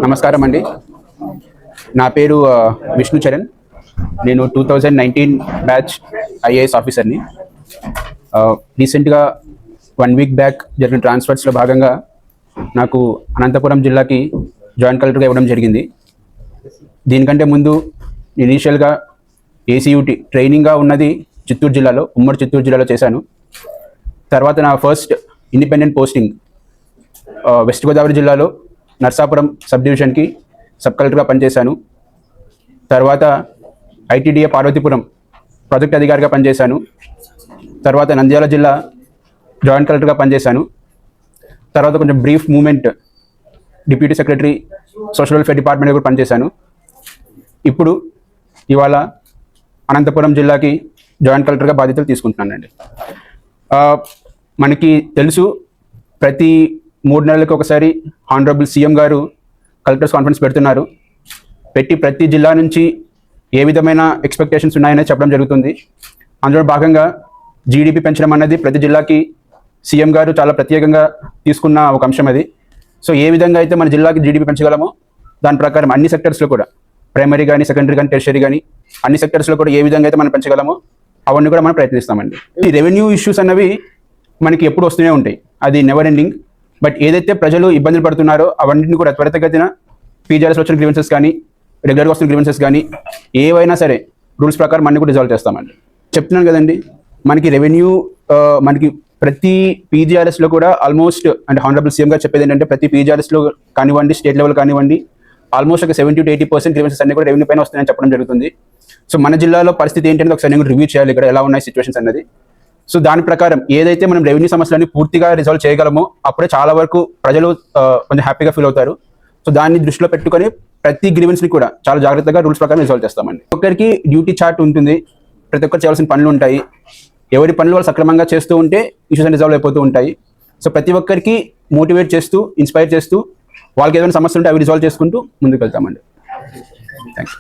నమస్కారం అండి. నా పేరు విష్ణు చరణ్. నేను 2019 బ్యాచ్ ఐఏఎస్ ఆఫీసర్ని. రీసెంట్గా 1 వీక్ బ్యాక్ జరిగిన ట్రాన్స్ఫర్స్లో భాగంగా నాకు అనంతపురం జిల్లాకి జాయింట్ కలెక్టర్గా ఇవ్వడం జరిగింది. దీనికంటే ముందు ఇనీషియల్గా ఏసీయూటీ ట్రైనింగ్గా ఉన్నది చిత్తూరు జిల్లాలో, ఉమ్మడి చిత్తూరు జిల్లాలో చేశాను. తర్వాత నా first independent posting west Godavari జిల్లాలో నర్సాపురం సబ్ డివిజన్కి సబ్ కలెక్టర్గా పనిచేశాను. తర్వాత ఐటీడీఏ పార్వతీపురం ప్రాజెక్ట్ అధికారిగా పనిచేశాను. తర్వాత నంద్యాల జిల్లా జాయింట్ కలెక్టర్గా పనిచేశాను. తర్వాత కొంచెం brief moment deputy secretary social welfare department కూడా పనిచేశాను. ఇప్పుడు ఇవాళ అనంతపురం జిల్లాకి జాయింట్ కలెక్టర్గా బాధ్యతలు తీసుకుంటున్నానండి. మనకి తెలుసు, ప్రతి 3 నెలలకు ఒకసారి ఆనరబుల్ సీఎం గారు కలెక్టర్స్ కాన్ఫరెన్స్ పెడుతున్నారు. పెట్టి ప్రతి జిల్లా నుంచి ఏ విధమైన ఎక్స్పెక్టేషన్స్ ఉన్నాయని చెప్పడం జరుగుతుంది. అందులో భాగంగా జీడిపి పెంచడం అన్నది ప్రతి జిల్లాకి సీఎం గారు చాలా ప్రత్యేకంగా తీసుకున్న ఒక అంశం అది. సో ఏ విధంగా అయితే మన జిల్లాకి జీడిపి పెంచగలమో దాని ప్రకారం అన్ని సెక్టర్స్లో కూడా, ప్రైమరీ కానీ, సెకండరీ కానీ, టెర్షరీ కానీ, అన్ని సెక్టర్స్లో కూడా ఏ విధంగా అయితే మనం పెంచగలమో అవన్నీ కూడా మనం ప్రయత్నిస్తామండి. ఈ రెవెన్యూ ఇష్యూస్ అన్నవి మనకి ఎప్పుడు వస్తూనే ఉంటాయి, అది నెవర్ ఎండింగ్. బట్ ఏదైతే ప్రజలు ఇబ్బందులు పడుతున్నారో అవన్నింటిని కూడా త్వరితగతిన పీజీఆర్ఎస్ వచ్చిన గ్రీవెన్సెస్ కానీ, రెగ్యులర్గా వస్తున్న గ్రీవెన్సెస్ కానీ, ఏవైనా సరే రూల్స్ ప్రకారం అన్ని కూడా రిజాల్వ్ చేస్తామండి. చెప్తున్నాను కదండి, మనకి రెవెన్యూ మనకి ప్రతి పీజీఆర్ఎస్లో కూడా ఆల్మోస్ట్, అంటే హానరబుల్ సీఎం గారు చెప్పేది ఏంటంటే, ప్రతి పీజీఆర్ఎస్లో కానివ్వండి, స్టేట్ లెవెల్ కానివ్వండి, ఆల్మోస్ట్ ఒక 70 to 80% గ్రీవెన్సెస్ అన్ని కూడా రెవెన్యూ పైన వస్తున్నాయని చెప్పడం జరుగుతుంది. సో మన జిల్లాలో పరిస్థితి ఏంటంటే ఒకసారి నేను రివ్యూ చేయాలి, ఇక్కడ ఎలా ఉన్నాయి సిచ్యువేషన్స్ అన్నది. సో దాని ప్రకారం ఏదైతే మనం రెవెన్యూ సమస్యలన్నీ పూర్తిగా రిజాల్వ్ చేయగలమో అప్పుడే చాలా వరకు ప్రజలు కొంచెం హ్యాపీగా ఫీల్ అవుతారు. సో దాన్ని దృష్టిలో పెట్టుకొని ప్రతి గ్రీవెన్స్ని కూడా చాలా జాగ్రత్తగా రూల్స్ ప్రకారం రిజాల్వ్ చేస్తామండి. ఒక్కరికి డ్యూటీ చార్ట్ ఉంటుంది, ప్రతి ఒక్కరు చేయాల్సిన పనులు ఉంటాయి. ఎవరి పనులు వాళ్ళు సక్రమంగా చేస్తూ ఉంటే ఇష్యూస్ అన్ని రిజాల్వ్ అయిపోతూ ఉంటాయి. సో ప్రతి ఒక్కరికి మోటివేట్ చేస్తూ, ఇన్స్పైర్ చేస్తూ, వాళ్ళకి ఏదైనా సమస్యలు ఉంటే అవి రిజాల్వ్ చేసుకుంటూ ముందుకు వెళ్తామండి. థ్యాంక్స్.